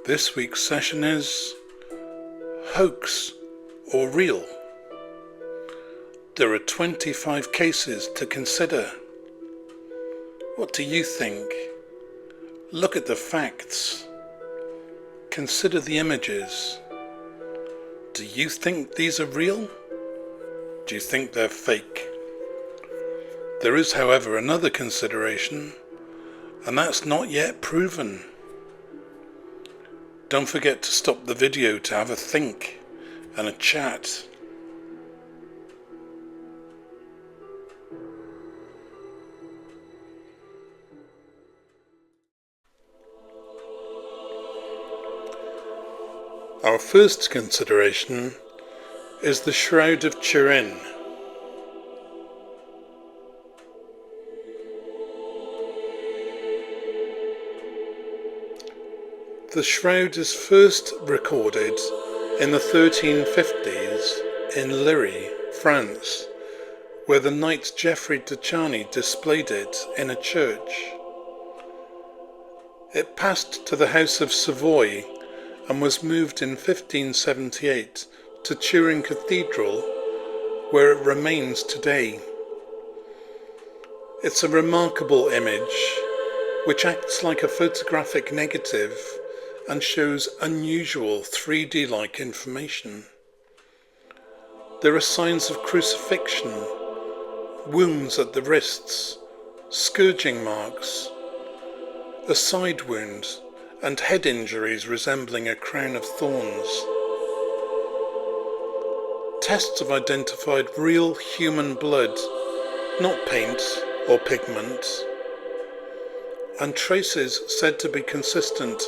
This week's session is Hoax or Real. There are 25 cases to consider. What do you think? Look at the facts. Consider the images. Do you think these are real? Do you think they're fake? There is, however, another consideration, and that's not yet proven. Don't forget to stop the video to have a think and a chat. Our first consideration is the Shroud of Turin. The shroud is first recorded in the 1350s in Liry, France, where the knight Geoffrey de Charny displayed it in a church. It passed to the House of Savoy and was moved in 1578 to Turin Cathedral, where it remains today. It's a remarkable image, which acts like a photographic negative and shows unusual 3D-like information. There are signs of crucifixion, wounds at the wrists, scourging marks, a side wound, and head injuries resembling a crown of thorns. Tests have identified real human blood, not paint or pigment, and traces said to be consistent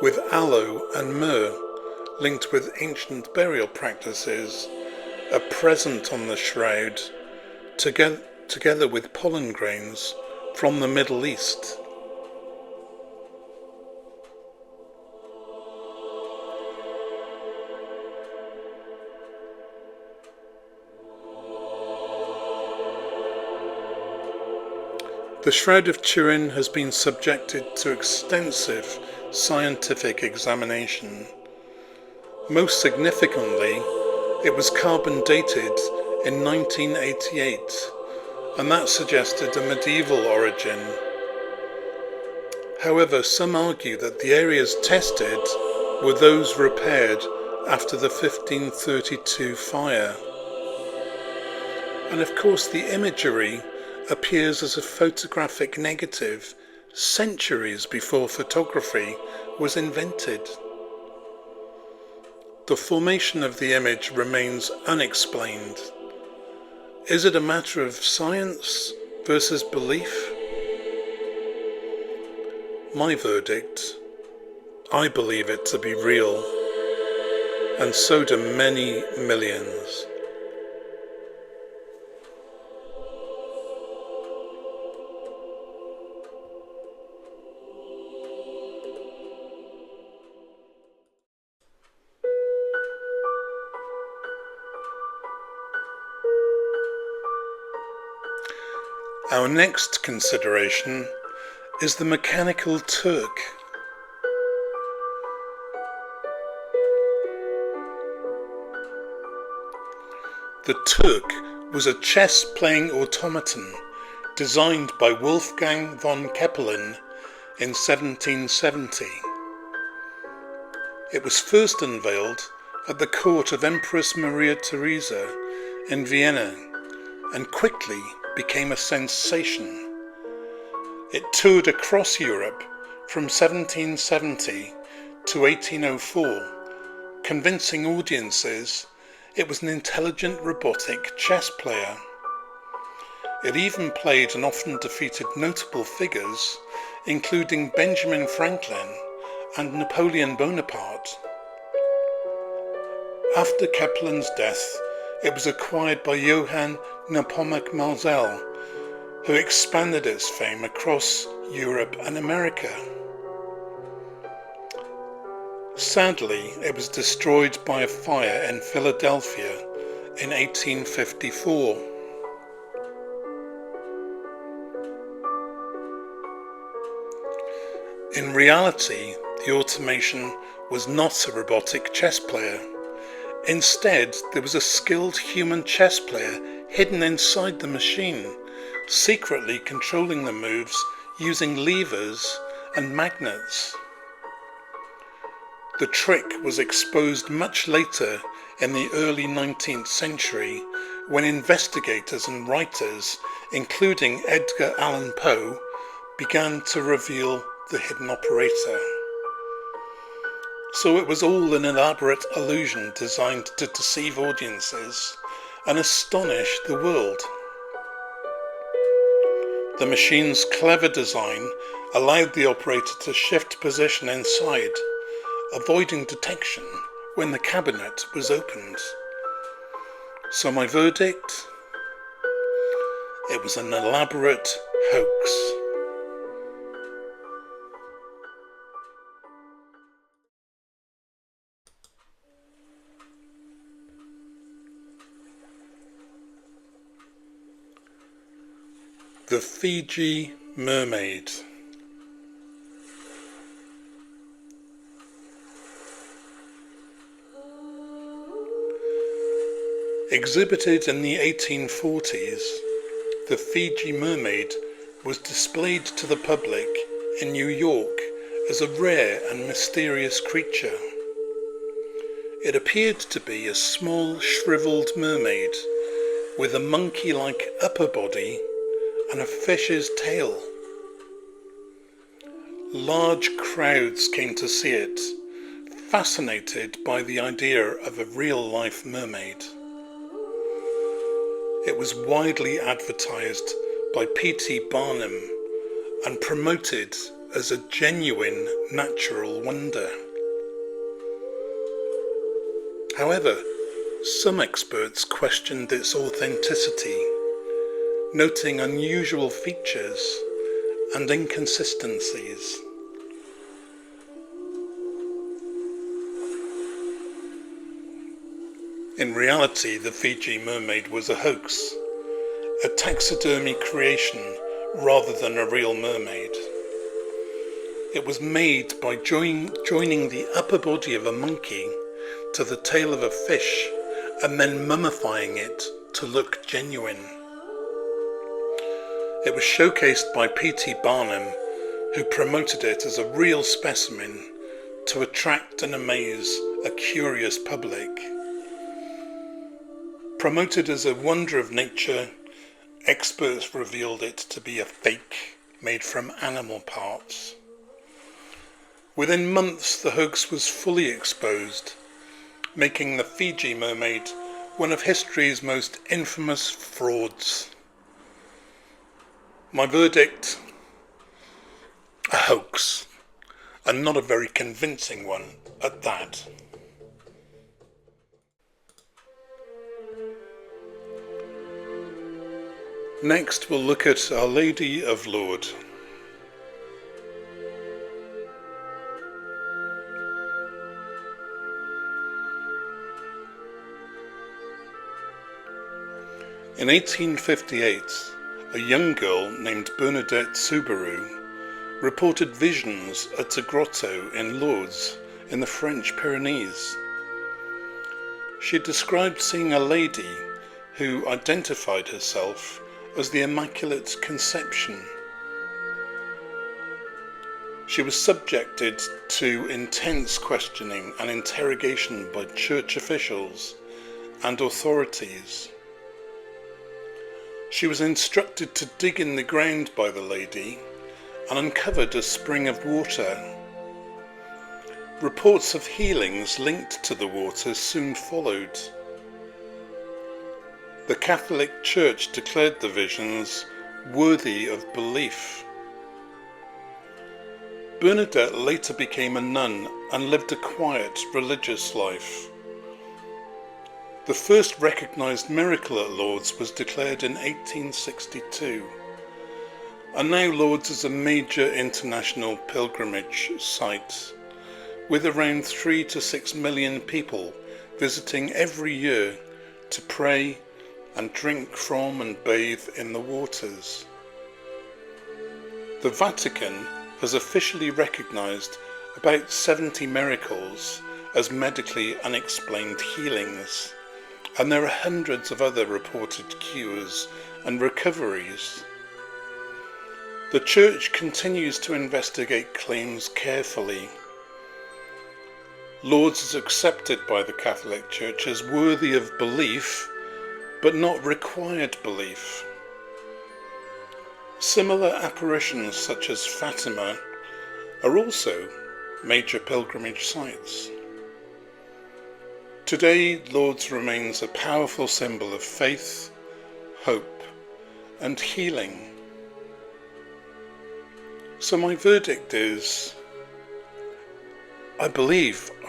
with aloe and myrrh, linked with ancient burial practices, are present on the shroud, together with pollen grains from the Middle East. The Shroud of Turin has been subjected to extensive scientific examination. Most significantly, it was carbon dated in 1988, and that suggested a medieval origin. However, some argue that the areas tested were those repaired after the 1532 fire. And of course, the imagery appears as a photographic negative centuries before photography was invented. The formation of the image remains unexplained. Is it a matter of science versus belief? My verdict: I believe it to be real, and so do many millions. Our next consideration is the mechanical Turk. The Turk was a chess-playing automaton designed by Wolfgang von Kepelin in 1770. It was first unveiled at the court of Empress Maria Theresa in Vienna and quickly became a sensation. It toured across Europe from 1770 to 1804, convincing audiences it was an intelligent robotic chess player. It even played and often defeated notable figures, including Benjamin Franklin and Napoleon Bonaparte. After Kepelin's death, it was acquired by Johann Nepomuk Maelzel, who expanded its fame across Europe and America. Sadly, it was destroyed by a fire in Philadelphia in 1854. In reality, the automation was not a robotic chess player. Instead, there was a skilled human chess player hidden inside the machine, secretly controlling the moves using levers and magnets. The trick was exposed much later in the early 19th century when investigators and writers, including Edgar Allan Poe, began to reveal the hidden operator. So it was all an elaborate illusion designed to deceive audiences and astonish the world. The machine's clever design allowed the operator to shift position inside, avoiding detection when the cabinet was opened. So my verdict? It was an elaborate hoax. The Fiji Mermaid. Exhibited in the 1840s, the Fiji Mermaid was displayed to the public in New York as a rare and mysterious creature. It appeared to be a small, shriveled mermaid with a monkey-like upper body and a fish's tail. Large crowds came to see it, fascinated by the idea of a real-life mermaid. It was widely advertised by P.T. Barnum and promoted as a genuine natural wonder. However, some experts questioned its authenticity, noting unusual features and inconsistencies. In reality, the Fiji Mermaid was a hoax, a taxidermy creation rather than a real mermaid. It was made by joining the upper body of a monkey to the tail of a fish and then mummifying it to look genuine. It was showcased by P.T. Barnum, who promoted it as a real specimen to attract and amaze a curious public. Promoted as a wonder of nature, experts revealed it to be a fake made from animal parts. Within months, the hoax was fully exposed, making the Fiji Mermaid one of history's most infamous frauds. My verdict? A hoax, and not a very convincing one at that. Next, we'll look at Our Lady of Lourdes. In 1858, a young girl named Bernadette Soubirous reported visions at a grotto in Lourdes in the French Pyrenees. She described seeing a lady who identified herself as the Immaculate Conception. She was subjected to intense questioning and interrogation by church officials and authorities. She was instructed to dig in the ground by the lady and uncovered a spring of water. Reports of healings linked to the water soon followed. The Catholic Church declared the visions worthy of belief. Bernadette later became a nun and lived a quiet religious life. The first recognised miracle at Lourdes was declared in 1862, and now Lourdes is a major international pilgrimage site, with around 3 to 6 million people visiting every year to pray and drink from and bathe in the waters. The Vatican has officially recognised about 70 miracles as medically unexplained healings, and there are hundreds of other reported cures and recoveries. The Church continues to investigate claims carefully. Lourdes is accepted by the Catholic Church as worthy of belief, but not required belief. Similar apparitions such as Fatima are also major pilgrimage sites. Today, Lourdes remains a powerful symbol of faith, hope, and healing. So my verdict is, I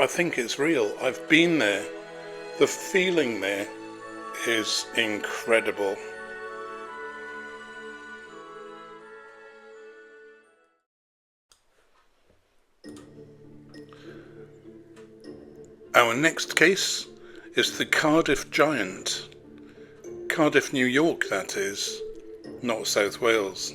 think it's real. I've been there. The feeling there is incredible. Our next case is the Cardiff Giant. Cardiff, New York, that is, not South Wales.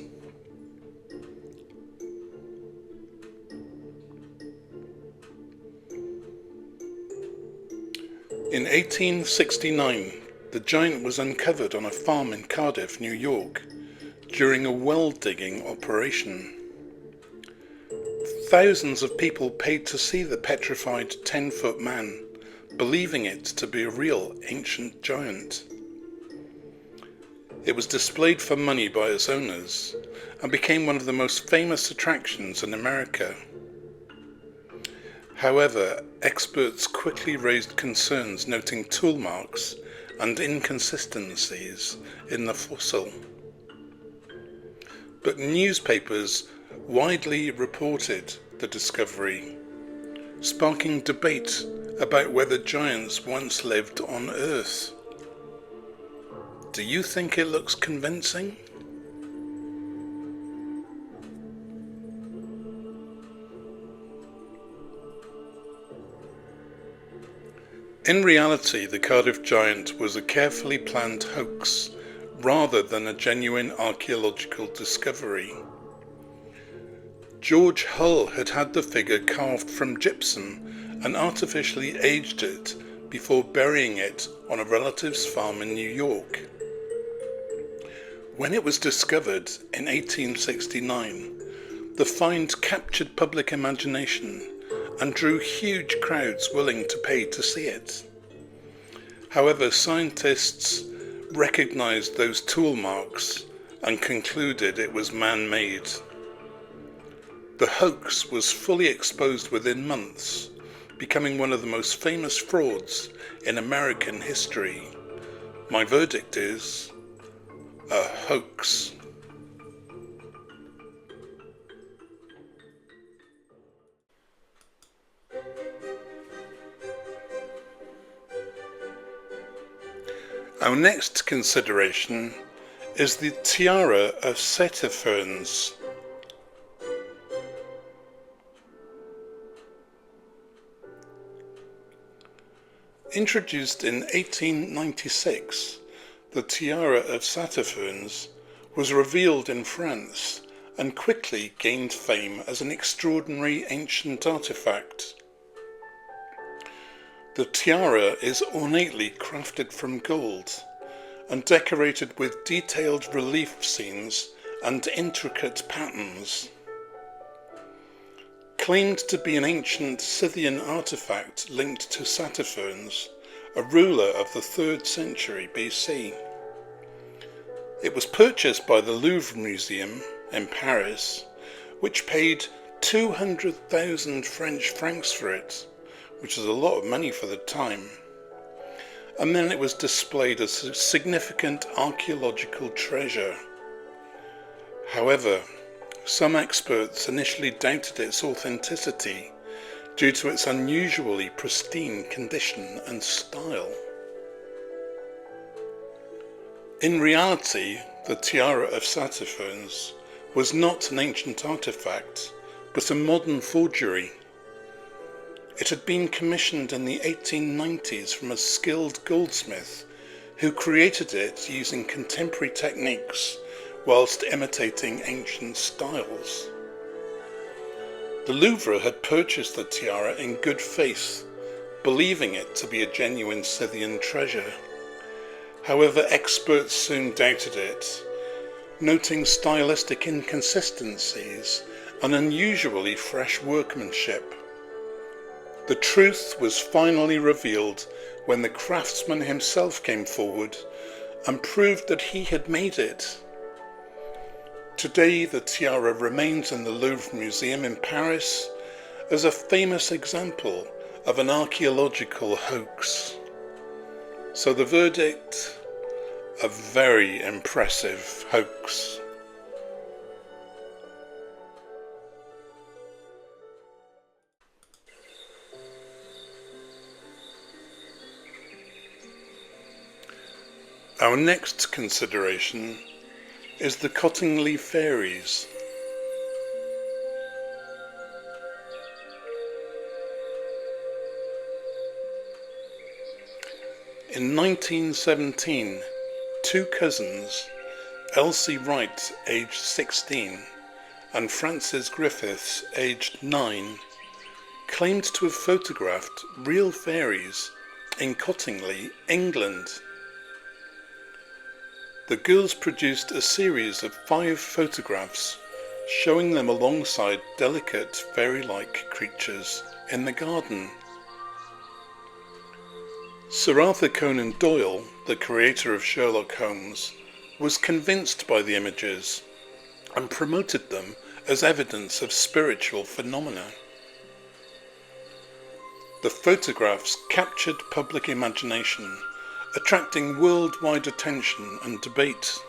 In 1869, the giant was uncovered on a farm in Cardiff, New York, during a well-digging operation. Thousands of people paid to see the petrified 10-foot man, believing it to be a real ancient giant. It was displayed for money by its owners and became one of the most famous attractions in America. However, experts quickly raised concerns noting tool marks and inconsistencies in the fossil. But newspapers widely reported the discovery, sparking debate about whether giants once lived on Earth. Do you think it looks convincing? In reality, the Cardiff Giant was a carefully planned hoax rather than a genuine archaeological discovery. George Hull had had the figure carved from gypsum and artificially aged it before burying it on a relative's farm in New York. When it was discovered in 1869, the find captured public imagination and drew huge crowds willing to pay to see it. However, scientists recognized those tool marks and concluded it was man-made. The hoax was fully exposed within months, becoming one of the most famous frauds in American history. My verdict is a hoax. Our next consideration is the tiara of Satyphons. Introduced in 1896, the tiara of Satyphons was revealed in France and quickly gained fame as an extraordinary ancient artifact. The tiara is ornately crafted from gold and decorated with detailed relief scenes and intricate patterns. Claimed to be an ancient Scythian artifact linked to Satyphons, a ruler of the 3rd century BC. It was purchased by the Louvre Museum in Paris, which paid 200,000 French francs for it, which is a lot of money for the time. And then it was displayed as a significant archaeological treasure. However, some experts initially doubted its authenticity due to its unusually pristine condition and style. In reality, the tiara of Satyphons was not an ancient artifact, but a modern forgery. It had been commissioned in the 1890s from a skilled goldsmith who created it using contemporary techniques whilst imitating ancient styles. The Louvre had purchased the tiara in good faith, believing it to be a genuine Scythian treasure. However, experts soon doubted it, noting stylistic inconsistencies and unusually fresh workmanship. The truth was finally revealed when the craftsman himself came forward and proved that he had made it. Today, the tiara remains in the Louvre Museum in Paris as a famous example of an archaeological hoax. So the verdict: a very impressive hoax. Our next consideration is the Cottingley fairies. In 1917, two cousins, Elsie Wright, aged 16, and Frances Griffiths, aged 9, claimed to have photographed real fairies in Cottingley, England. The girls produced a series of 5 photographs showing them alongside delicate fairy-like creatures in the garden. Sir Arthur Conan Doyle, the creator of Sherlock Holmes, was convinced by the images and promoted them as evidence of spiritual phenomena. The photographs captured public imagination, attracting worldwide attention and debate.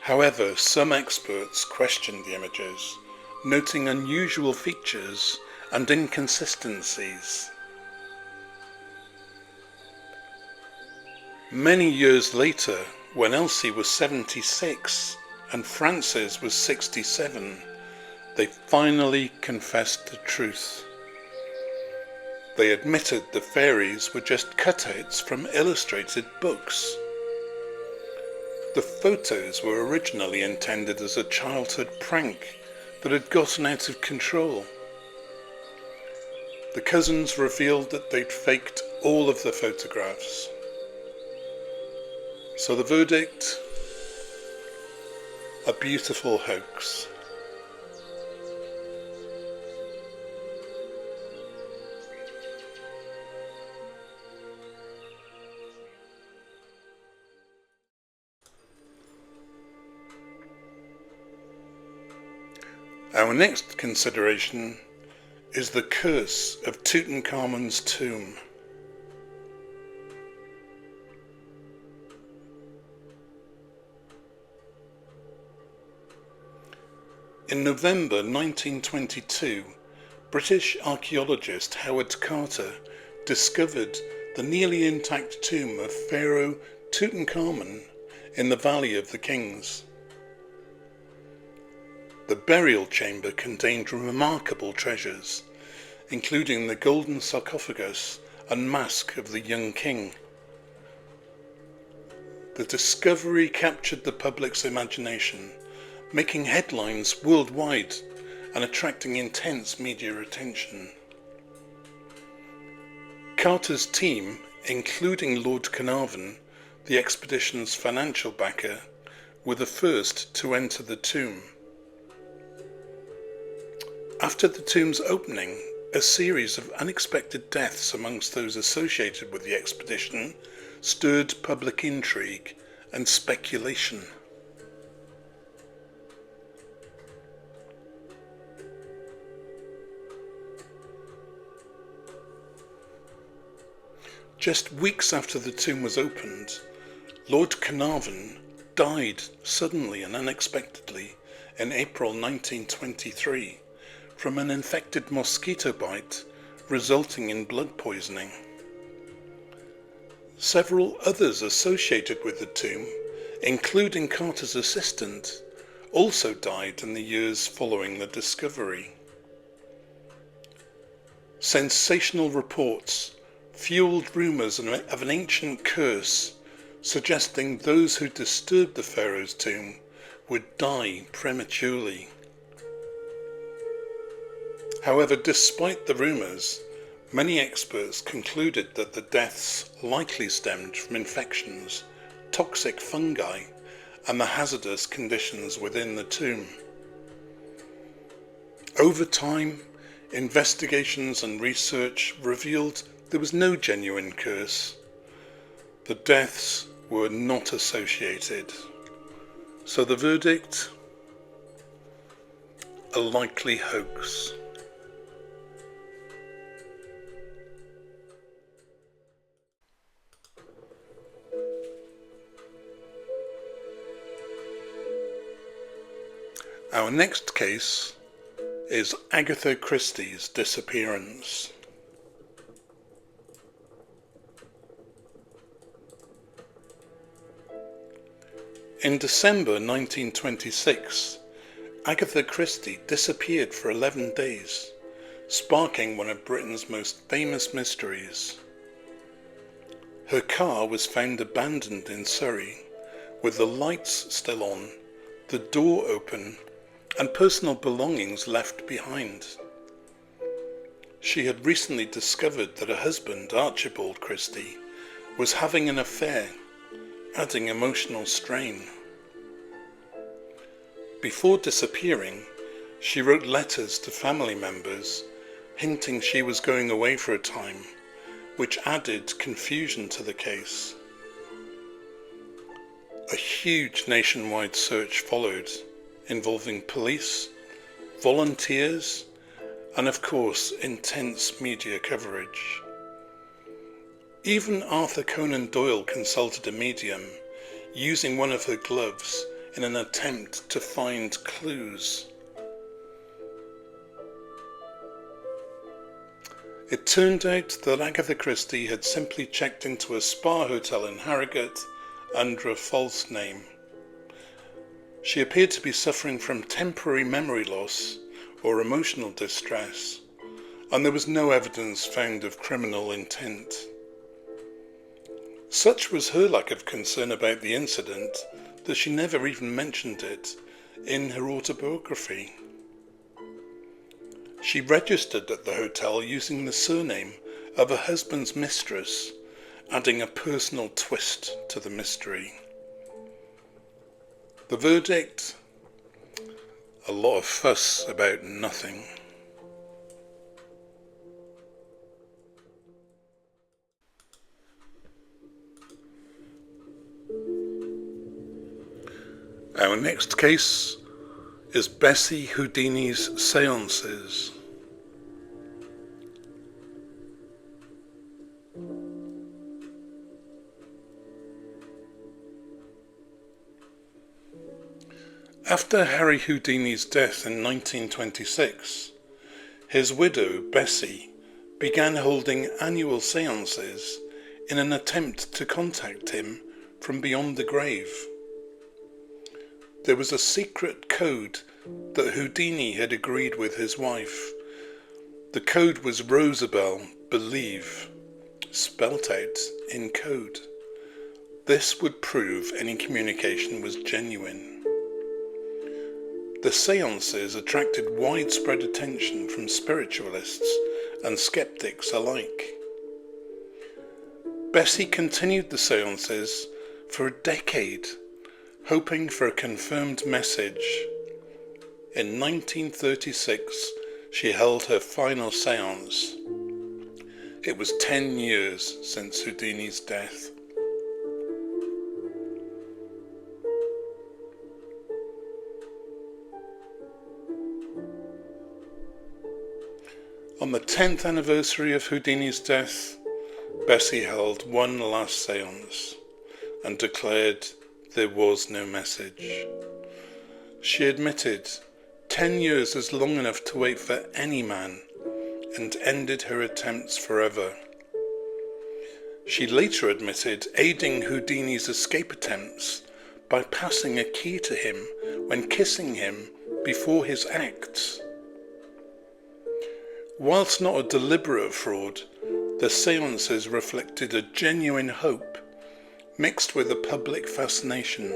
However, some experts questioned the images, noting unusual features and inconsistencies. Many years later, when Elsie was 76 and Frances was 67, they finally confessed the truth. They admitted the fairies were just cutouts from illustrated books. The photos were originally intended as a childhood prank that had gotten out of control. The cousins revealed that they'd faked all of the photographs. So the verdict: a beautiful hoax. Our next consideration is the curse of Tutankhamun's tomb. In November 1922, British archaeologist Howard Carter discovered the nearly intact tomb of Pharaoh Tutankhamun in the Valley of the Kings. The burial chamber contained remarkable treasures, including the golden sarcophagus and mask of the young king. The discovery captured the public's imagination, making headlines worldwide and attracting intense media attention. Carter's team, including Lord Carnarvon, the expedition's financial backer, were the first to enter the tomb. After the tomb's opening, a series of unexpected deaths amongst those associated with the expedition stirred public intrigue and speculation. Just weeks after the tomb was opened, Lord Carnarvon died suddenly and unexpectedly in April 1923 from an infected mosquito bite resulting in blood poisoning. Several others associated with the tomb, including Carter's assistant, also died in the years following the discovery. Sensational reports fueled rumours of an ancient curse suggesting those who disturbed the pharaoh's tomb would die prematurely. However, despite the rumours, many experts concluded that the deaths likely stemmed from infections, toxic fungi, and the hazardous conditions within the tomb. Over time, investigations and research revealed there was no genuine curse. The deaths were not associated. So the verdict? A likely hoax. Our next case is Agatha Christie's disappearance. In December 1926, Agatha Christie disappeared for 11 days, sparking one of Britain's most famous mysteries. Her car was found abandoned in Surrey, with the lights still on, the door open, and personal belongings left behind. She had recently discovered that her husband, Archibald Christie, was having an affair, adding emotional strain. Before disappearing, she wrote letters to family members, hinting she was going away for a time, which added confusion to the case. A huge nationwide search followed, involving police, volunteers, and of course intense media coverage. Even Arthur Conan Doyle consulted a medium, using one of her gloves in an attempt to find clues. It turned out that Agatha Christie had simply checked into a spa hotel in Harrogate under a false name. She appeared to be suffering from temporary memory loss or emotional distress, and there was no evidence found of criminal intent. Such was her lack of concern about the incident that she never even mentioned it in her autobiography. She registered at the hotel using the surname of her husband's mistress, adding a personal twist to the mystery. The verdict? A lot of fuss about nothing. Our next case is Bessie Houdini's seances. After Harry Houdini's death in 1926, his widow, Bessie, began holding annual seances in an attempt to contact him from beyond the grave. There was a secret code that Houdini had agreed with his wife. The code was Rosabelle, believe, spelt out in code. This would prove any communication was genuine. The seances attracted widespread attention from spiritualists and skeptics alike. Bessie continued the seances for a decade, hoping for a confirmed message. In 1936, she held her final seance. It was 10 years since Houdini's death. On the 10th anniversary of Houdini's death, Bessie held one last seance and declared there was no message. She admitted 10 years is long enough to wait for any man, and ended her attempts forever. She later admitted aiding Houdini's escape attempts by passing a key to him when kissing him before his acts. Whilst not a deliberate fraud, the seances reflected a genuine hope mixed with a public fascination.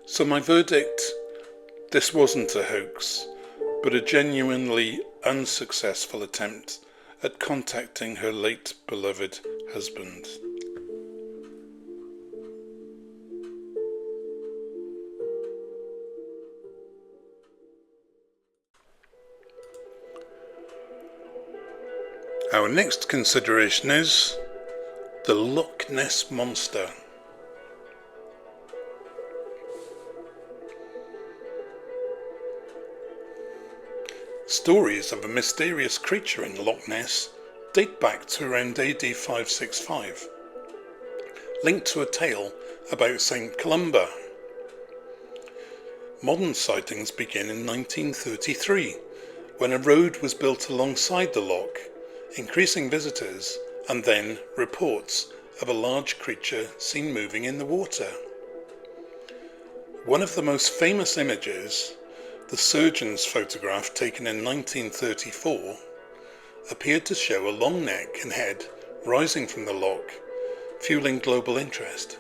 So my verdict, this wasn't a hoax, but a genuinely unsuccessful attempt at contacting her late beloved husband. Our next consideration is the Loch Ness Monster. Stories of a mysterious creature in Loch Ness date back to around AD 565, linked to a tale about St. Columba. Modern sightings begin in 1933, when a road was built alongside the loch, increasing visitors and then reports of a large creature seen moving in the water. One of the most famous images, the surgeon's photograph taken in 1934, appeared to show a long neck and head rising from the loch, fueling global interest.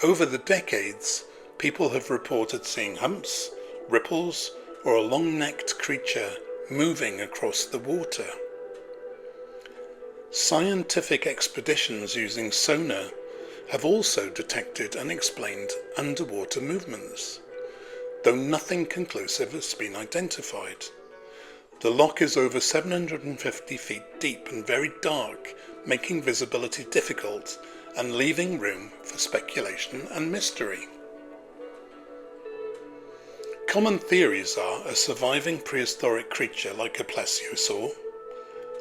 Over the decades, people have reported seeing humps, ripples, or a long-necked creature moving across the water. Scientific expeditions using sonar have also detected unexplained underwater movements, though nothing conclusive has been identified. The loch is over 750 feet deep and very dark, making visibility difficult and leaving room for speculation and mystery. Common theories are a surviving prehistoric creature like a plesiosaur,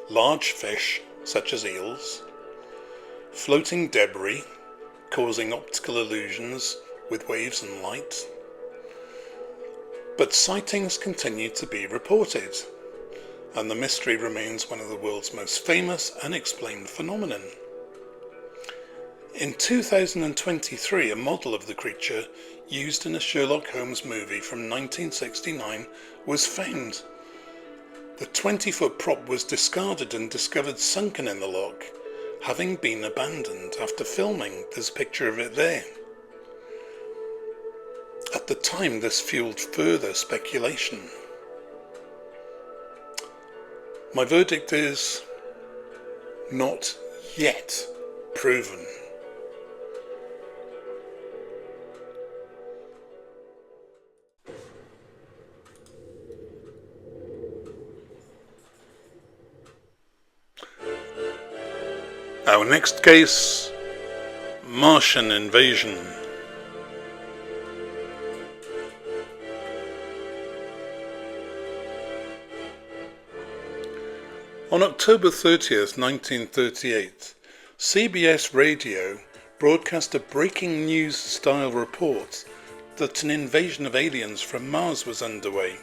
large fish such as eels, floating debris causing optical illusions with waves and light. But sightings continue to be reported, and the mystery remains one of the world's most famous unexplained phenomenon. In 2023, a model of the creature used in a Sherlock Holmes movie from 1969 was found. The 20-foot prop was discarded and discovered sunken in the loch, having been abandoned after filming. There's a picture of it there. At the time, this fueled further speculation. My verdict is not yet proven. Our next case, Martian invasion. On October 30th, 1938, CBS Radio broadcast a breaking news style report that an invasion of aliens from Mars was underway.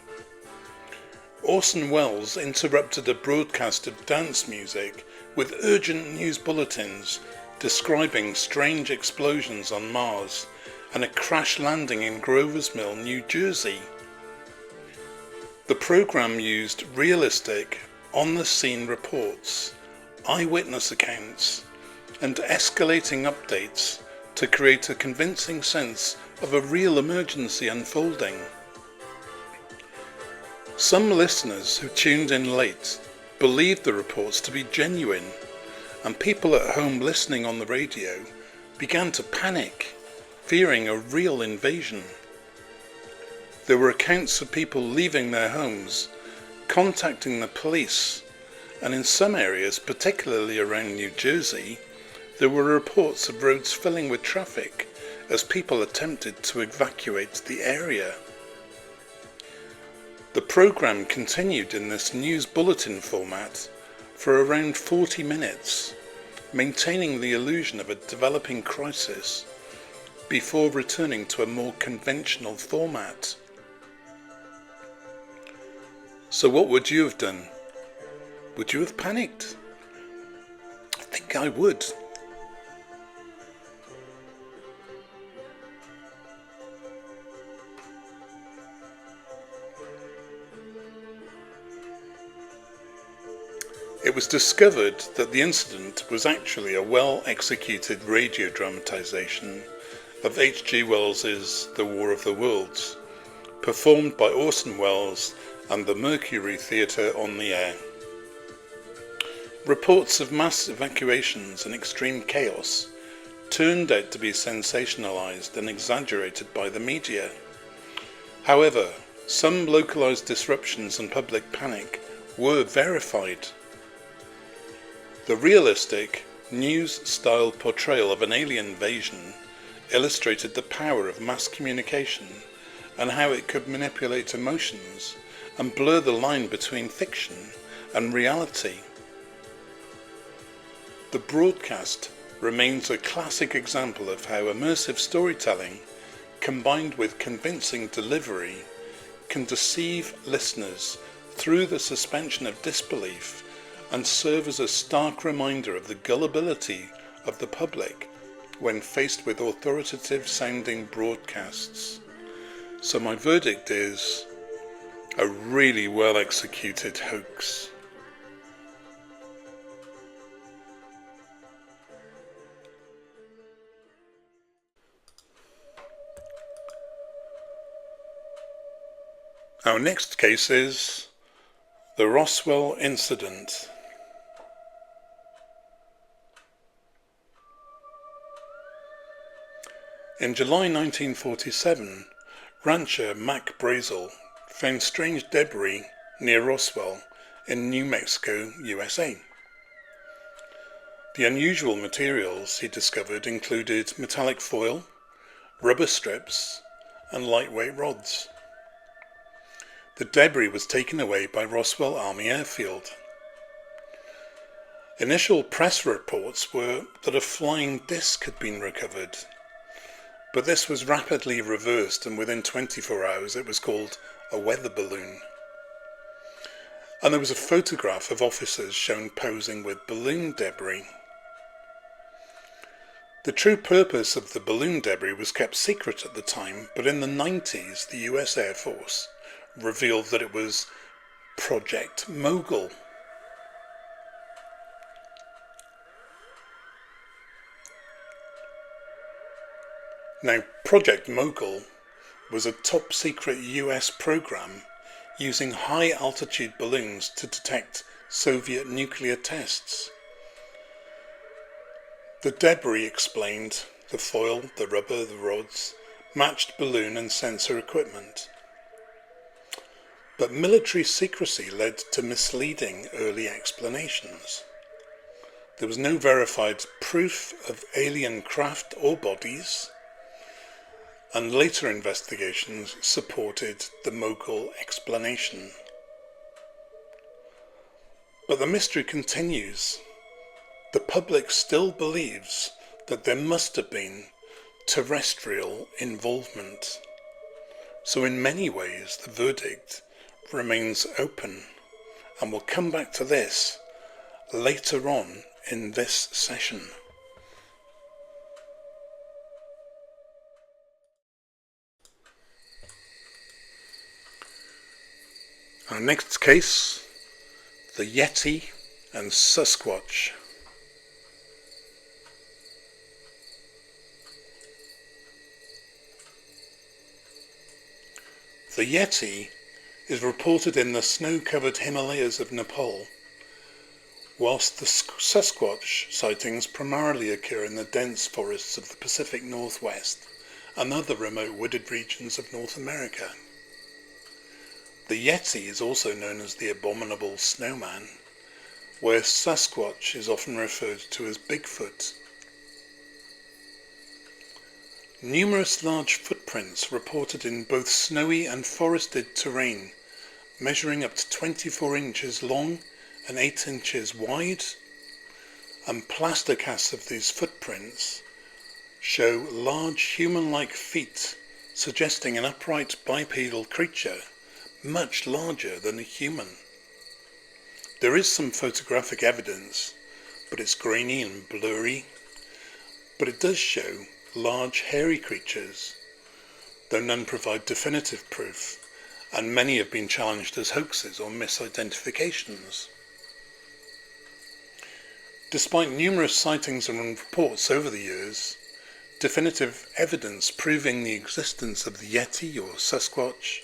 Orson Welles interrupted a broadcast of dance music with urgent news bulletins describing strange explosions on Mars and a crash landing in Grover's Mill, New Jersey. The program used realistic, on-the-scene reports, eyewitness accounts, and escalating updates to create a convincing sense of a real emergency unfolding. Some listeners who tuned in late believed the reports to be genuine, and people at home listening on the radio began to panic, fearing a real invasion. There were accounts of people leaving their homes, contacting the police, and in some areas, particularly around New Jersey, there were reports of roads filling with traffic as people attempted to evacuate the area. The program continued in this news bulletin format for around 40 minutes, maintaining the illusion of a developing crisis before returning to a more conventional format. So what would you have done? Would you have panicked? I think I would. It was discovered that the incident was actually a well-executed radio dramatization of H.G. Wells's The War of the Worlds, performed by Orson Welles and the Mercury Theatre on the Air. Reports of mass evacuations and extreme chaos turned out to be sensationalized and exaggerated by the media. However, some localized disruptions and public panic were verified. The realistic, news-style portrayal of an alien invasion illustrated the power of mass communication and how it could manipulate emotions and blur the line between fiction and reality. The broadcast remains a classic example of how immersive storytelling, combined with convincing delivery, can deceive listeners through the suspension of disbelief and serve as a stark reminder of the gullibility of the public when faced with authoritative-sounding broadcasts. So my verdict is a really well-executed hoax. Our next case is the Roswell incident. In July 1947, rancher Mac Brazel found strange debris near Roswell in New Mexico, USA. The unusual materials he discovered included metallic foil, rubber strips, and lightweight rods. The debris was taken away by Roswell Army Airfield. Initial press reports were that a flying disc had been recovered, but this was rapidly reversed, and within 24 hours it was called a weather balloon. And there was a photograph of officers shown posing with balloon debris. The true purpose of the balloon debris was kept secret at the time, but in the 90s the US Air Force revealed that it was Project Mogul. Now, Project Mogul was a top-secret US program using high-altitude balloons to detect Soviet nuclear tests. The debris explained the foil, the rubber, the rods, matched balloon and sensor equipment. But military secrecy led to misleading early explanations. There was no verified proof of alien craft or bodies, and later investigations supported the Mogul explanation. But the mystery continues. The public still believes that there must have been terrestrial involvement. So in many ways the verdict remains open, and we'll come back to this later on in this session. Our next case, the Yeti and Sasquatch. The Yeti is reported in the snow-covered Himalayas of Nepal, whilst the Sasquatch sightings primarily occur in the dense forests of the Pacific Northwest and other remote wooded regions of North America. The Yeti is also known as the Abominable Snowman, where Sasquatch is often referred to as Bigfoot. Numerous large footprints reported in both snowy and forested terrain, measuring up to 24 inches long and 8 inches wide, and plaster casts of these footprints show large human-like feet, suggesting an upright bipedal creature much larger than a human. There is some photographic evidence, but it's grainy and blurry, but it does show large hairy creatures, though none provide definitive proof, and many have been challenged as hoaxes or misidentifications. Despite numerous sightings and reports over the years, definitive evidence proving the existence of the Yeti or Sasquatch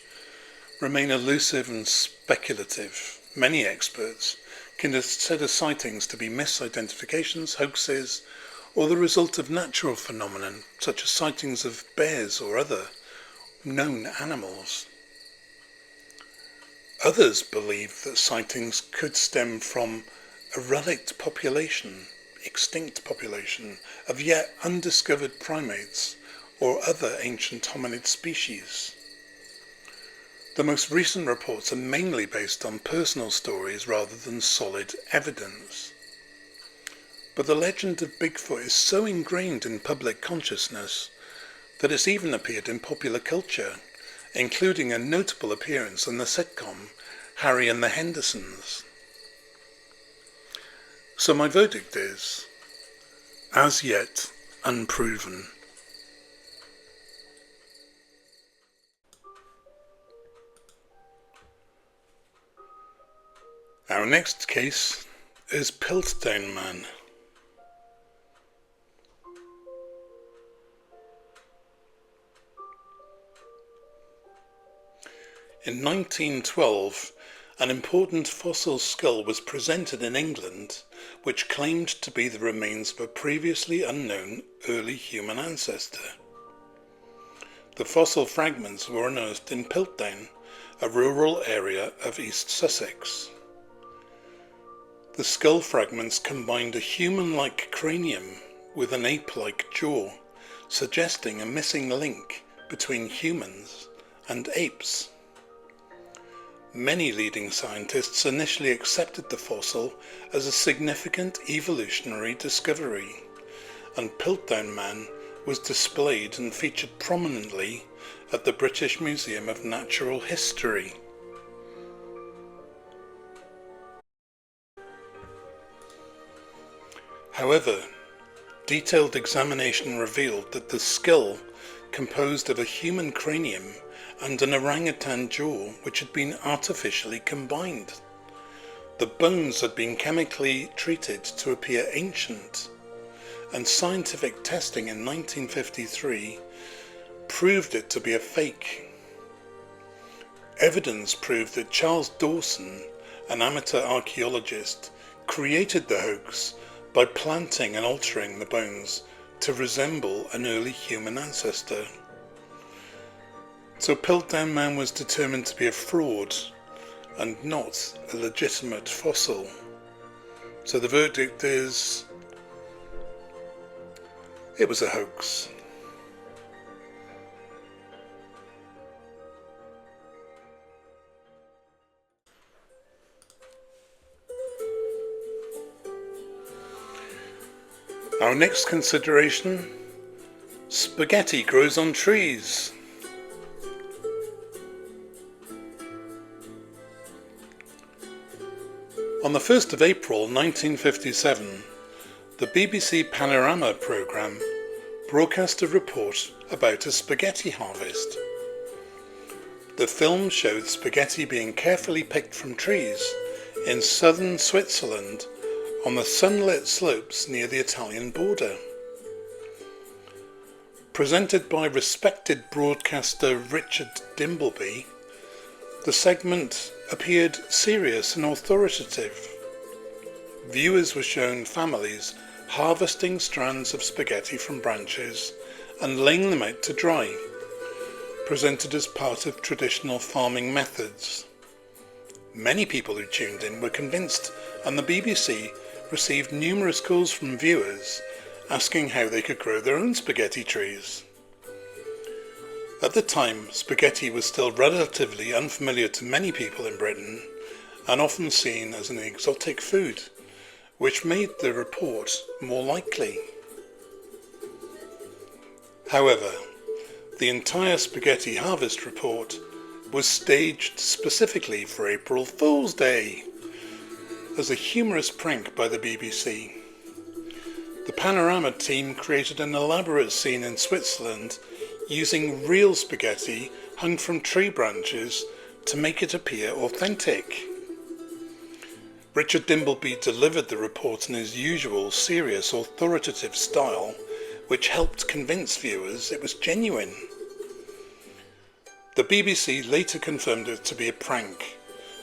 remain elusive and speculative. Many experts consider sightings to be misidentifications, hoaxes, or the result of natural phenomena such as sightings of bears or other known animals. Others believe that sightings could stem from a relict population, extinct population, of yet undiscovered primates or other ancient hominid species. The most recent reports are mainly based on personal stories rather than solid evidence. But the legend of Bigfoot is so ingrained in public consciousness that it's even appeared in popular culture, including a notable appearance in the sitcom Harry and the Hendersons. So my verdict is, as yet unproven. Our next case is Piltdown Man. In 1912, an important fossil skull was presented in England which claimed to be the remains of a previously unknown early human ancestor. The fossil fragments were unearthed in Piltdown, a rural area of East Sussex. The skull fragments combined a human-like cranium with an ape-like jaw, suggesting a missing link between humans and apes. Many leading scientists initially accepted the fossil as a significant evolutionary discovery, and Piltdown Man was displayed and featured prominently at the British Museum of Natural History. However, detailed examination revealed that the skull composed of a human cranium and an orangutan jaw which had been artificially combined. The bones had been chemically treated to appear ancient, and scientific testing in 1953 proved it to be a fake. Evidence proved that Charles Dawson, an amateur archaeologist, created the hoax by planting and altering the bones to resemble an early human ancestor. So Piltdown Man was determined to be a fraud and not a legitimate fossil. So the verdict is, it was a hoax. Our next consideration, spaghetti grows on trees. On the 1st of April 1957, the BBC Panorama programme broadcast a report about a spaghetti harvest. The film showed spaghetti being carefully picked from trees in southern Switzerland on the sunlit slopes near the Italian border. Presented by respected broadcaster Richard Dimbleby, the segment appeared serious and authoritative. Viewers were shown families harvesting strands of spaghetti from branches and laying them out to dry, presented as part of traditional farming methods. Many people who tuned in were convinced, and the BBC received numerous calls from viewers asking how they could grow their own spaghetti trees. At the time, spaghetti was still relatively unfamiliar to many people in Britain and often seen as an exotic food, which made the report more likely. However, the entire spaghetti harvest report was staged specifically for April Fool's Day as a humorous prank by the BBC. The Panorama team created an elaborate scene in Switzerland using real spaghetti hung from tree branches to make it appear authentic. Richard Dimbleby delivered the report in his usual serious, authoritative style, which helped convince viewers it was genuine. The BBC later confirmed it to be a prank,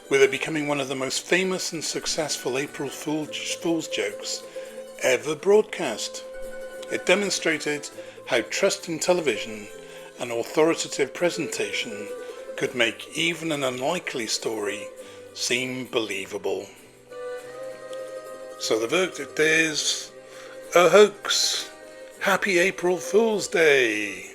with it becoming one of the most famous and successful April Fool's jokes ever broadcast. It demonstrated how trust in television and authoritative presentation could make even an unlikely story seem believable. So the verdict is a hoax. Happy April Fool's Day!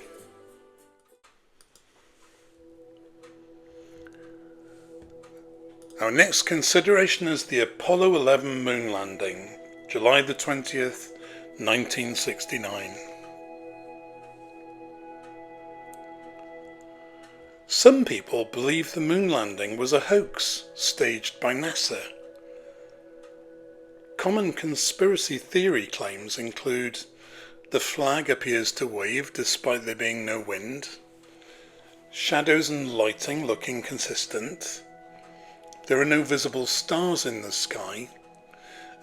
Our next consideration is the Apollo 11 moon landing, July the 20th, 1969. Some people believe the moon landing was a hoax staged by NASA. Common conspiracy theory claims include the flag appears to wave despite there being no wind, shadows and lighting look inconsistent, there are no visible stars in the sky,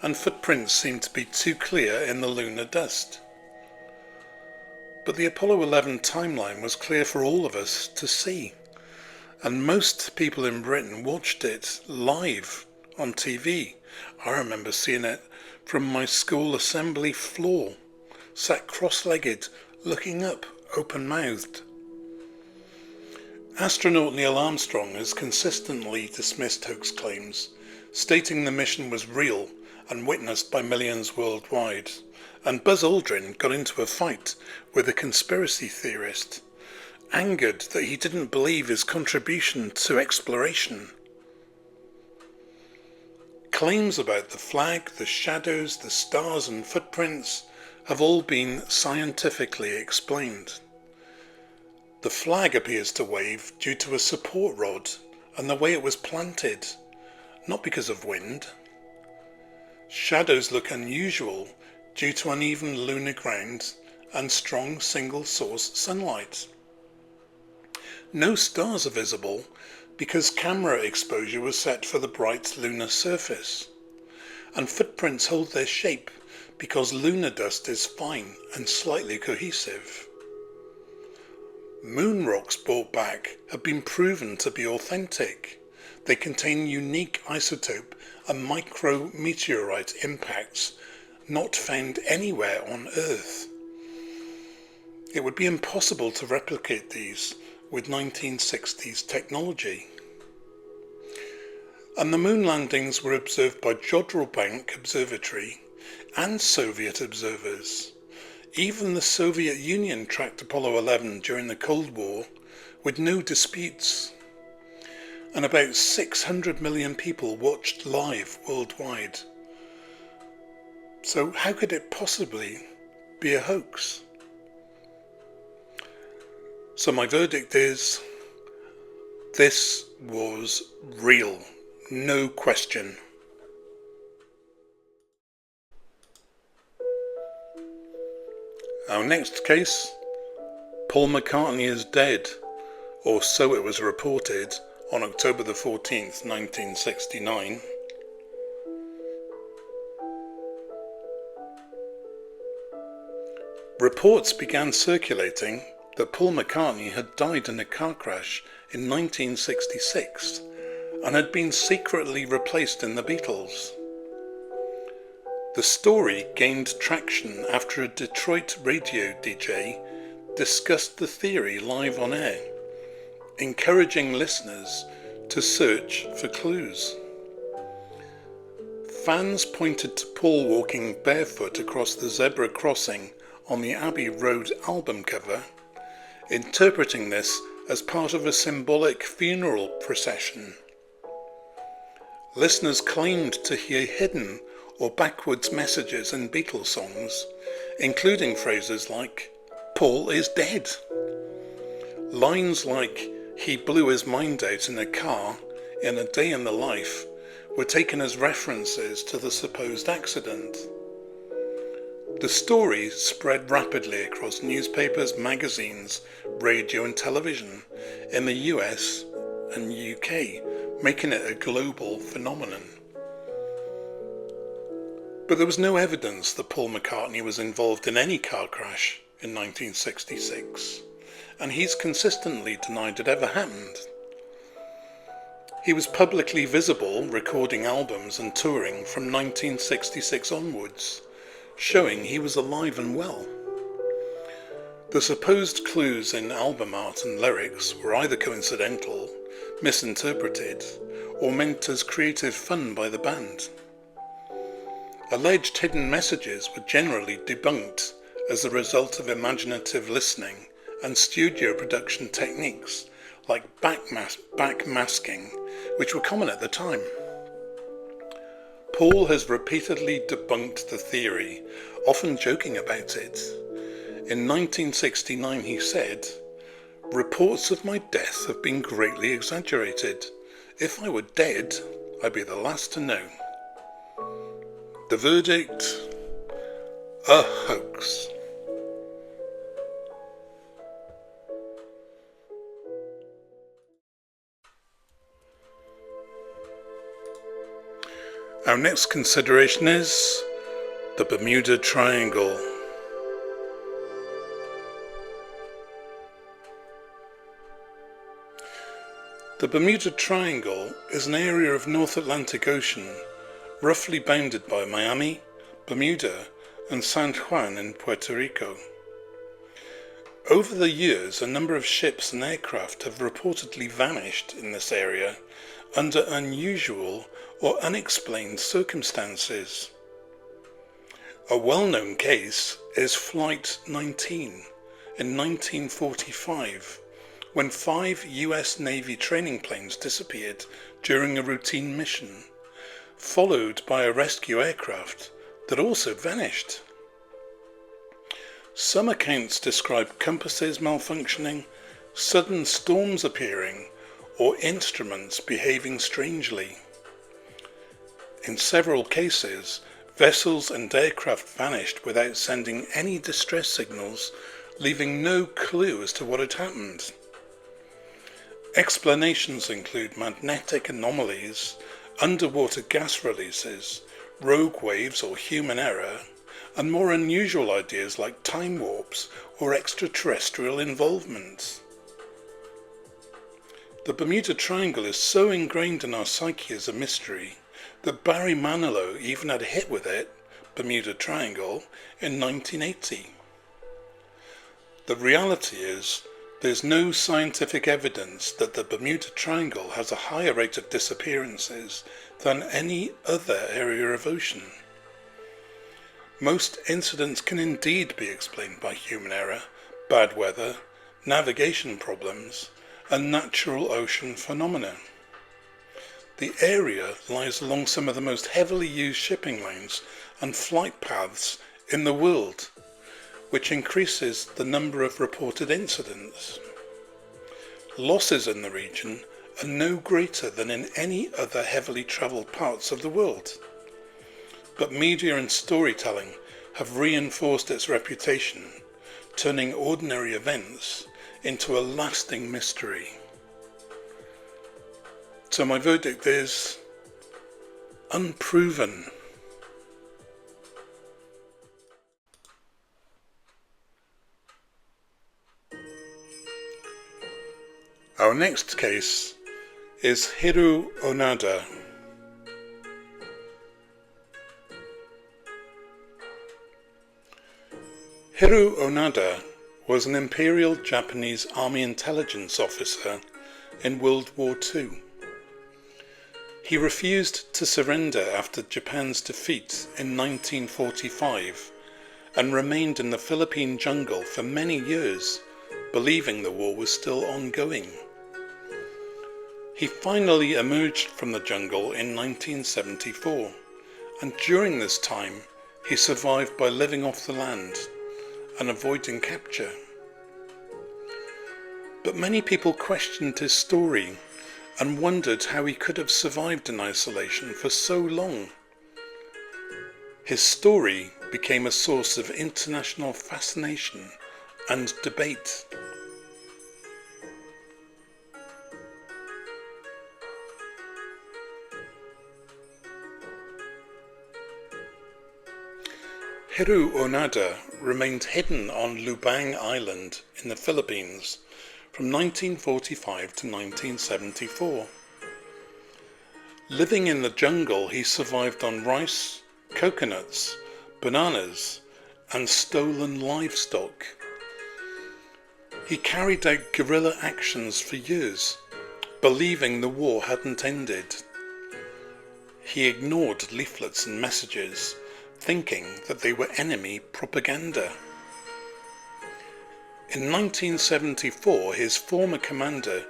and footprints seem to be too clear in the lunar dust. But the Apollo 11 timeline was clear for all of us to see, and most people in Britain watched it live on TV. I remember seeing it from my school assembly floor, sat cross-legged, looking up, open-mouthed. Astronaut Neil Armstrong has consistently dismissed hoax claims, stating the mission was real and witnessed by millions worldwide. And Buzz Aldrin got into a fight with a conspiracy theorist, angered that he didn't believe his contribution to exploration. Claims about the flag, the shadows, the stars and footprints have all been scientifically explained. The flag appears to wave due to a support rod and the way it was planted, not because of wind. Shadows look unusual due to uneven lunar ground and strong single-source sunlight. No stars are visible because camera exposure was set for the bright lunar surface, and footprints hold their shape because lunar dust is fine and slightly cohesive. Moon rocks brought back have been proven to be authentic. They contain unique isotope and micrometeorite impacts not found anywhere on Earth. It would be impossible to replicate these with 1960s technology. And the moon landings were observed by Jodrell Bank Observatory and Soviet observers. Even the Soviet Union tracked Apollo 11 during the Cold War with no disputes. And about 600 million people watched live worldwide. So how could it possibly be a hoax? So my verdict is, this was real, no question. Our next case, Paul McCartney is dead, or so it was reported on October the 14th, 1969. Reports began circulating that Paul McCartney had died in a car crash in 1966 and had been secretly replaced in the Beatles. The story gained traction after a Detroit radio DJ discussed the theory live on air, encouraging listeners to search for clues. Fans pointed to Paul walking barefoot across the zebra crossing on the Abbey Road album cover, interpreting this as part of a symbolic funeral procession. Listeners claimed to hear hidden or backwards messages in Beatles songs, including phrases like, "Paul is dead." Lines like, "He blew his mind out in a car in a day in the life," were taken as references to the supposed accident. The story spread rapidly across newspapers, magazines, radio and television in the US and UK, making it a global phenomenon. But there was no evidence that Paul McCartney was involved in any car crash in 1966, and he's consistently denied it ever happened. He was publicly visible recording albums and touring from 1966 onwards, showing he was alive and well. The supposed clues in album art and lyrics were either coincidental, misinterpreted, or meant as creative fun by the band. Alleged hidden messages were generally debunked as a result of imaginative listening and studio production techniques like backmasking, which were common at the time. Paul has repeatedly debunked the theory, often joking about it. In 1969 he said, "Reports of my death have been greatly exaggerated. If I were dead, I'd be the last to know." The verdict: a hoax. Our next consideration is the Bermuda Triangle. The Bermuda Triangle is an area of North Atlantic Ocean roughly bounded by Miami, Bermuda, and San Juan in Puerto Rico. Over the years, a number of ships and aircraft have reportedly vanished in this area under unusual or unexplained circumstances. A well-known case is Flight 19 in 1945, when 5 US Navy training planes disappeared during a routine mission, followed by a rescue aircraft that also vanished. Some accounts describe compasses malfunctioning, sudden storms appearing, or instruments behaving strangely. In several cases, vessels and aircraft vanished without sending any distress signals, leaving no clue as to what had happened. Explanations include magnetic anomalies, underwater gas releases, rogue waves or human error, and more unusual ideas like time warps or extraterrestrial involvement. The Bermuda Triangle is so ingrained in our psyche as a mystery that Barry Manilow even had a hit with it, Bermuda Triangle, in 1980. The reality is, there's no scientific evidence that the Bermuda Triangle has a higher rate of disappearances than any other area of ocean. Most incidents can indeed be explained by human error, bad weather, navigation problems, and natural ocean phenomena. The area lies along some of the most heavily used shipping lanes and flight paths in the world, which increases the number of reported incidents. Losses in the region are no greater than in any other heavily travelled parts of the world. But media and storytelling have reinforced its reputation, turning ordinary events into a lasting mystery. So my verdict is unproven. Our next case is Hiru Onada. Hiru Onada was an Imperial Japanese Army intelligence officer in World War II. He refused to surrender after Japan's defeat in 1945 and remained in the Philippine jungle for many years, believing the war was still ongoing. He finally emerged from the jungle in 1974, and during this time he survived by living off the land and avoiding capture. But many people questioned his story and wondered how he could have survived in isolation for so long. His story became a source of international fascination and debate. Hiru Onada remained hidden on Lubang Island in the Philippines from 1945 to 1974. Living in the jungle, he survived on rice, coconuts, bananas, and stolen livestock. He carried out guerrilla actions for years, believing the war hadn't ended. He ignored leaflets and messages, thinking that they were enemy propaganda. In 1974, his former commander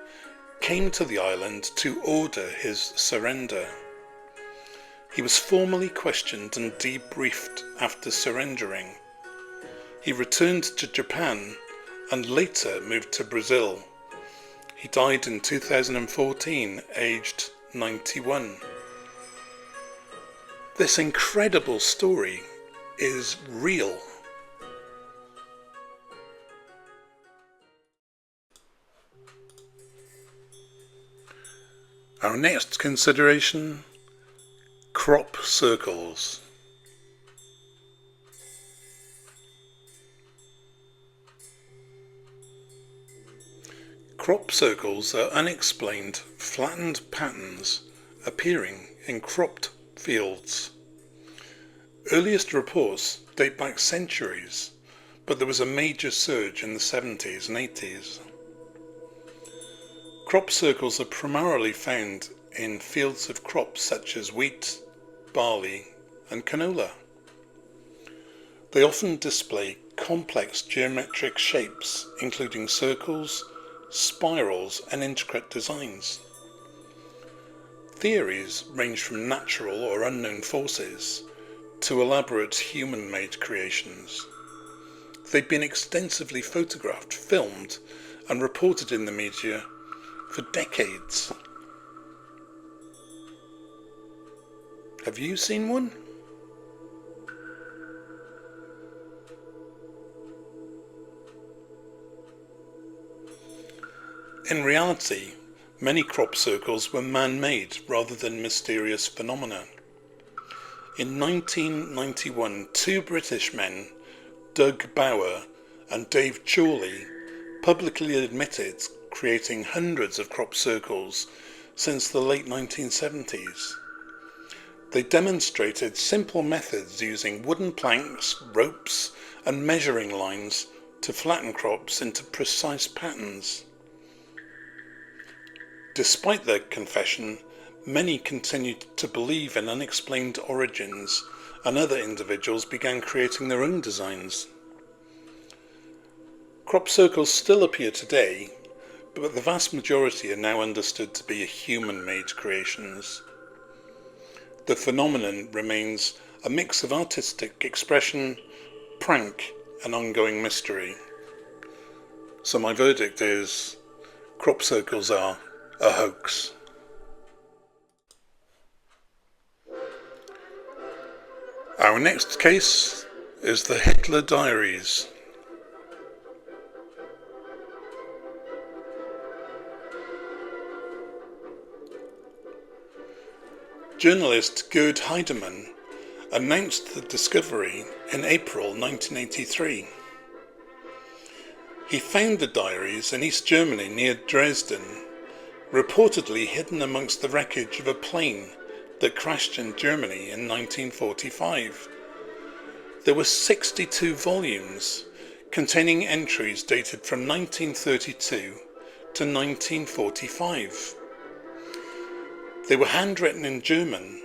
came to the island to order his surrender. He was formally questioned and debriefed after surrendering. He returned to Japan and later moved to Brazil. He died in 2014, aged 91. This incredible story is real. Our next consideration: crop circles. Crop circles are unexplained, flattened patterns appearing in cropped fields. Earliest reports date back centuries, but there was a major surge in the 70s and 80s. Crop circles are primarily found in fields of crops such as wheat, barley, and canola. They often display complex geometric shapes, including circles, spirals, and intricate designs. Theories range from natural or unknown forces to elaborate human-made creations. They've been extensively photographed, filmed, and reported in the media for decades. Have you seen one? In reality, many crop circles were man-made rather than mysterious phenomena. In 1991, two British men, Doug Bower and Dave Chorley, publicly admitted creating hundreds of crop circles since the late 1970s. They demonstrated simple methods using wooden planks, ropes, and measuring lines to flatten crops into precise patterns. Despite their confession, many continued to believe in unexplained origins, and other individuals began creating their own designs. Crop circles still appear today, but the vast majority are now understood to be human-made creations. The phenomenon remains a mix of artistic expression, prank, and ongoing mystery. So my verdict is, crop circles are a hoax. Our next case is the Hitler Diaries. Journalist Gerd Heidemann announced the discovery in April 1983. He found the diaries in East Germany near Dresden, reportedly hidden amongst the wreckage of a plane that crashed in Germany in 1945. There were 62 volumes containing entries dated from 1932 to 1945. They were handwritten in German,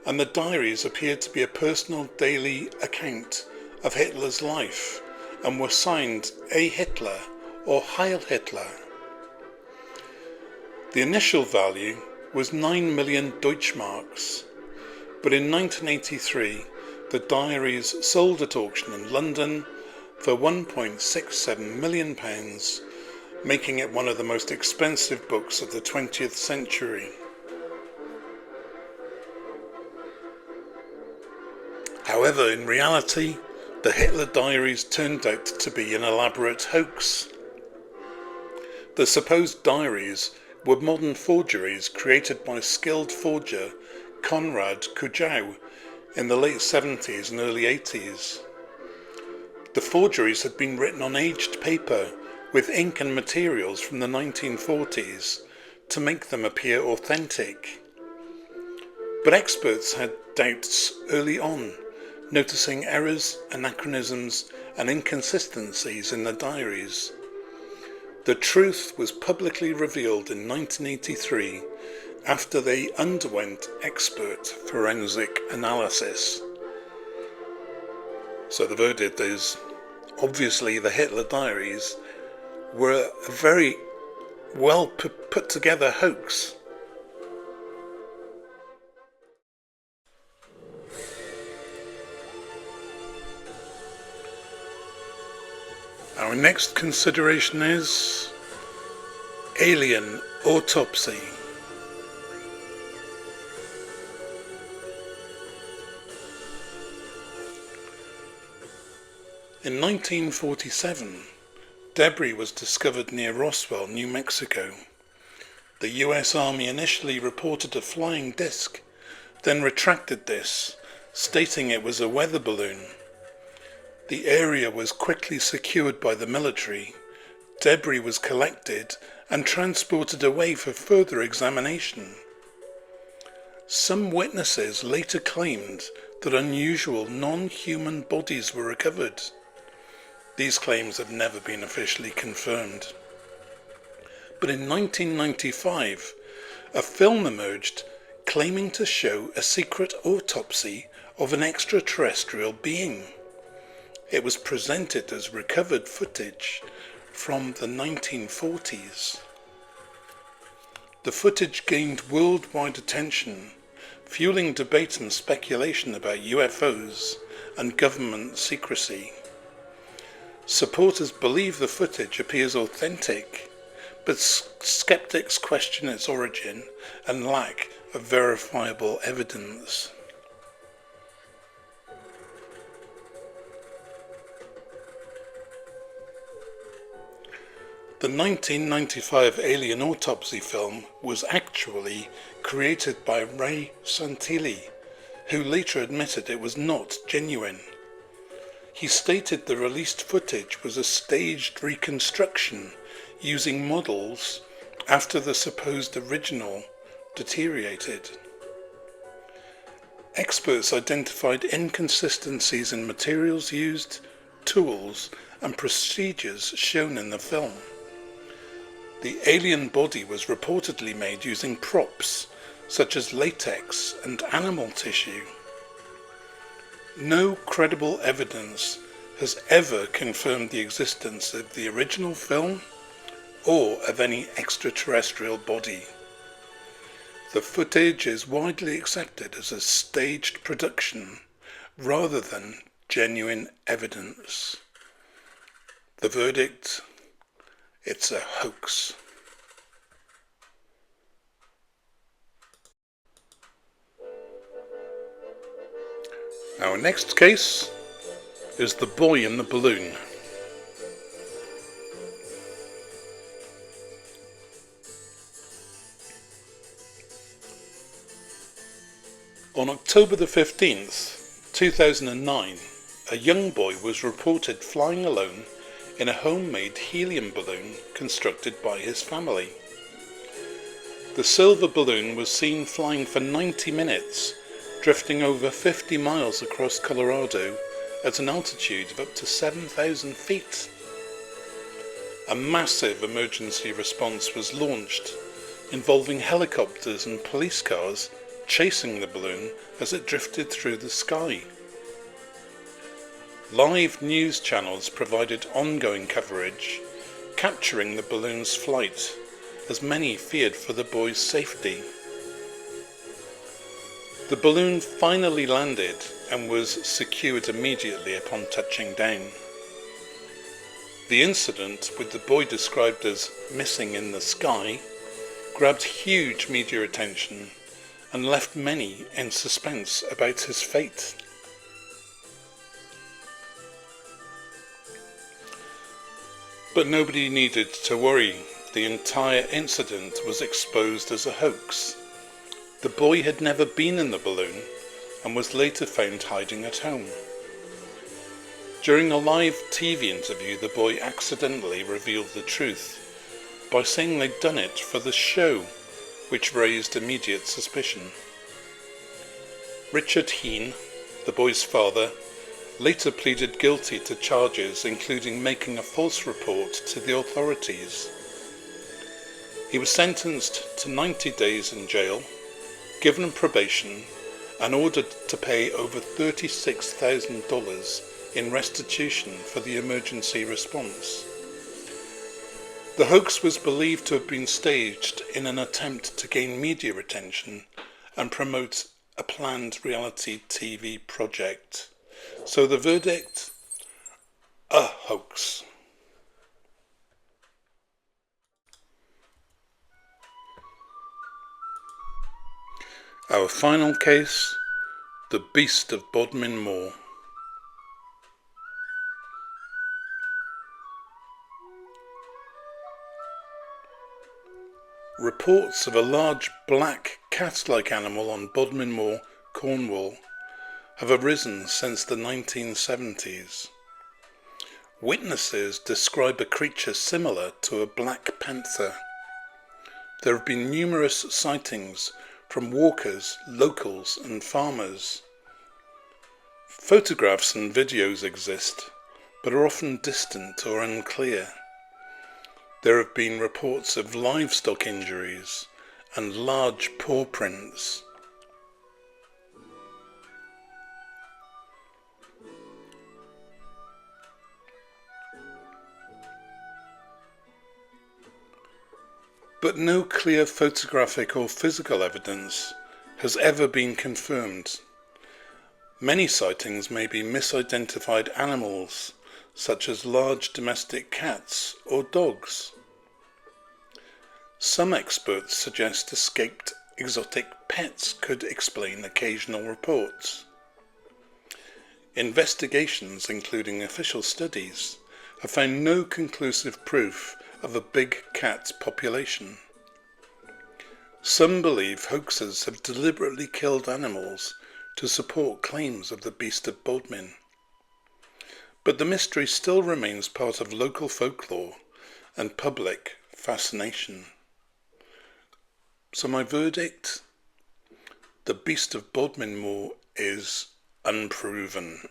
and the diaries appeared to be a personal daily account of Hitler's life and were signed A. Hitler or Heil Hitler. The initial value was 9 million Deutschmarks, but in 1983 the diaries sold at auction in London for £1.67 million, making it one of the most expensive books of the 20th century. However, in reality, the Hitler Diaries turned out to be an elaborate hoax. The supposed diaries were modern forgeries created by skilled forger Konrad Kujau in the late 70s and early 80s. The forgeries had been written on aged paper with ink and materials from the 1940s to make them appear authentic. But experts had doubts early on, noticing errors, anachronisms, and inconsistencies in the diaries. The truth was publicly revealed in 1983 after they underwent expert forensic analysis. So the verdict is, obviously the Hitler diaries were a very well put together hoax. Our next consideration is alien autopsy. In 1947, debris was discovered near Roswell, New Mexico. The US Army initially reported a flying disc, then retracted this, stating it was a weather balloon. The area was quickly secured by the military. Debris was collected and transported away for further examination. Some witnesses later claimed that unusual non-human bodies were recovered. These claims have never been officially confirmed. But in 1995, a film emerged claiming to show a secret autopsy of an extraterrestrial being. It was presented as recovered footage from the 1940s. The footage gained worldwide attention, fueling debate and speculation about UFOs and government secrecy. Supporters believe the footage appears authentic, but skeptics question its origin and lack of verifiable evidence. The 1995 alien autopsy film was actually created by Ray Santilli, who later admitted it was not genuine. He stated the released footage was a staged reconstruction using models after the supposed original deteriorated. Experts identified inconsistencies in materials used, tools, and procedures shown in the film. The alien body was reportedly made using props such as latex and animal tissue. No credible evidence has ever confirmed the existence of the original film or of any extraterrestrial body. The footage is widely accepted as a staged production rather than genuine evidence. The verdict: it's a hoax. Our next case is the boy in the balloon. On October the 15th, 2009, a young boy was reported flying alone in a homemade helium balloon constructed by his family. The silver balloon was seen flying for 90 minutes, drifting over 50 miles across Colorado at an altitude of up to 7,000 feet. A massive emergency response was launched, involving helicopters and police cars chasing the balloon as it drifted through the sky. Live news channels provided ongoing coverage, capturing the balloon's flight, as many feared for the boy's safety. The balloon finally landed and was secured immediately upon touching down. The incident, with the boy described as missing in the sky, grabbed huge media attention and left many in suspense about his fate. But nobody needed to worry. The entire incident was exposed as a hoax. The boy had never been in the balloon and was later found hiding at home. During a live TV interview, the boy accidentally revealed the truth by saying they'd done it for the show, which raised immediate suspicion. Richard Heen, the boy's father, later pleaded guilty to charges including making a false report to the authorities. He was sentenced to 90 days in jail, given probation, and ordered to pay over $36,000 in restitution for the emergency response. The hoax was believed to have been staged in an attempt to gain media attention and promote a planned reality TV project. So the verdict? A hoax. Our final case, the Beast of Bodmin Moor. Reports of a large black cat-like animal on Bodmin Moor, Cornwall, have arisen since the 1970s. Witnesses describe a creature similar to a black panther. There have been numerous sightings from walkers, locals and farmers. Photographs and videos exist, but are often distant or unclear. There have been reports of livestock injuries and large paw prints. But no clear photographic or physical evidence has ever been confirmed. Many sightings may be misidentified animals, such as large domestic cats or dogs. Some experts suggest escaped exotic pets could explain occasional reports. Investigations, including official studies, have found no conclusive proof of a big cat population. Some believe hoaxers have deliberately killed animals to support claims of the Beast of Bodmin. But the mystery still remains part of local folklore and public fascination. So my verdict? The Beast of Bodmin Moor is unproven.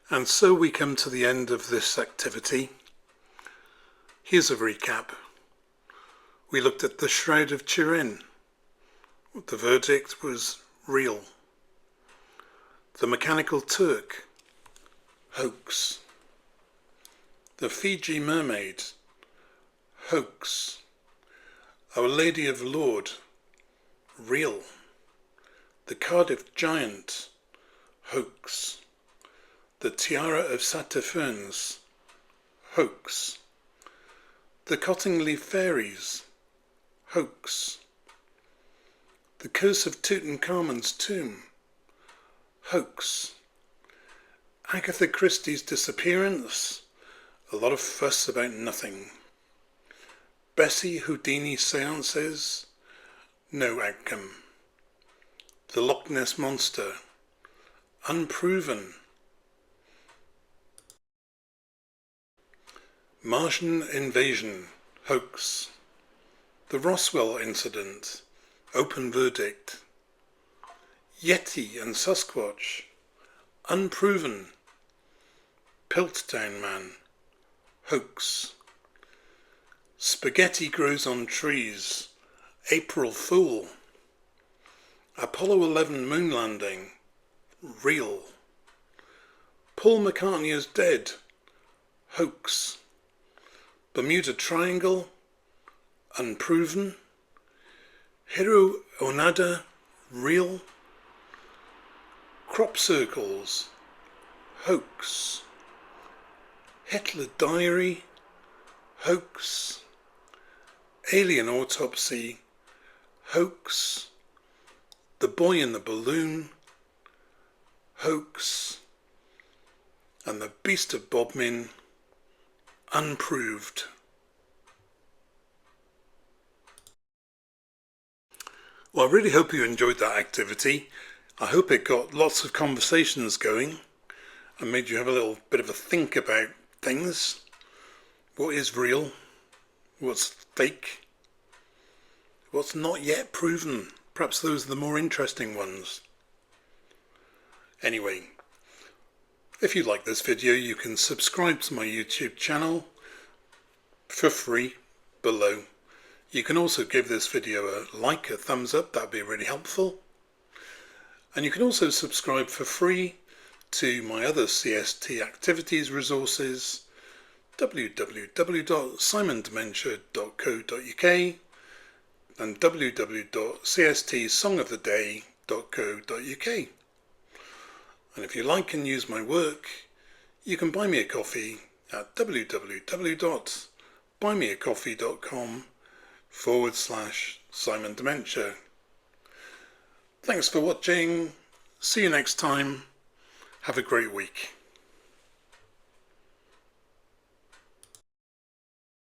And so we come to the end of this activity. Here's a recap. We looked at the Shroud of Turin. The verdict was real. The Mechanical Turk, hoax. The Fiji Mermaid, hoax. Our Lady of Lord, real. The Cardiff Giant, hoax. The Tiara of Satyphernes, hoax. The Cottingley Fairies, hoax. The Curse of Tutankhamun's Tomb, hoax. Agatha Christie's disappearance, a lot of fuss about nothing. Bessie Houdini seances, no outcome. The Loch Ness Monster, unproven. Martian invasion, hoax. The Roswell incident, open verdict. Yeti and Sasquatch, unproven. Piltdown Man, hoax. Spaghetti grows on trees, April Fool. Apollo 11 moon landing, real. Paul McCartney is dead, hoax. Bermuda Triangle, unproven. Hiro Onada, real. Crop circles, hoax. Hitler diary, hoax. Alien autopsy, hoax. The boy in the balloon, hoax. And the Beast of Bodmin, unproved. Well, I really hope you enjoyed that activity. I hope it got lots of conversations going and made you have a little bit of a think about things. What is real? What's fake? What's not yet proven? Perhaps those are the more interesting ones. Anyway, if you like this video, you can subscribe to my YouTube channel for free below. You can also give this video a like, a thumbs up, that'd be really helpful. And you can also subscribe for free to my other CST activities resources, www.simondementia.co.uk and www.cstsongoftheday.co.uk. And if you like and use my work, you can buy me a coffee at www.buymeacoffee.com/Simon Dementia. Thanks for watching. See you next time. Have a great week.